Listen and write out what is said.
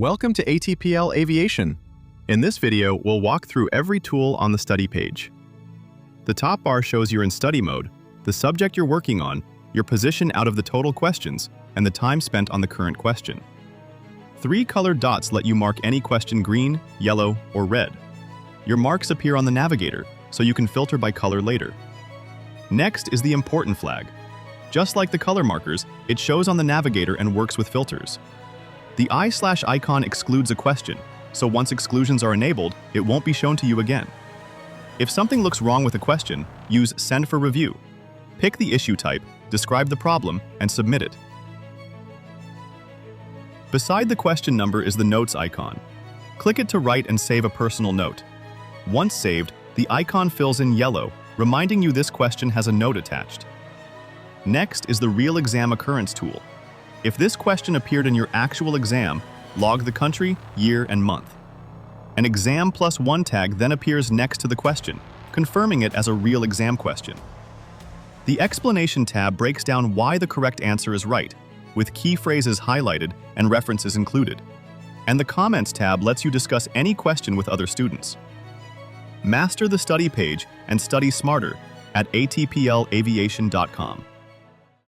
Welcome to ATPL Aviation. In this video, we'll walk through every tool on the study page. The top bar shows you're in study mode, the subject you're working on, your position out of the total questions, and the time spent on the current question. 3 colored dots let you mark any question green, yellow, or red. Your marks appear on the navigator, so you can filter by color later. Next is the important flag. Just like the color markers, it shows on the navigator and works with filters. The icon excludes a question, so once exclusions are enabled, it won't be shown to you again. If something looks wrong with a question, use Send for Review. Pick the issue type, describe the problem, and submit it. Beside the question number is the Notes icon. Click it to write and save a personal note. Once saved, the icon fills in yellow, reminding you this question has a note attached. Next is the Real Exam Occurrence tool. If this question appeared in your actual exam, log the country, year, and month. An Exam +1 tag then appears next to the question, confirming it as a real exam question. The Explanation tab breaks down why the correct answer is right, with key phrases highlighted and references included. And the Comments tab lets you discuss any question with other students. Master the study page and study smarter at atplaviation.com.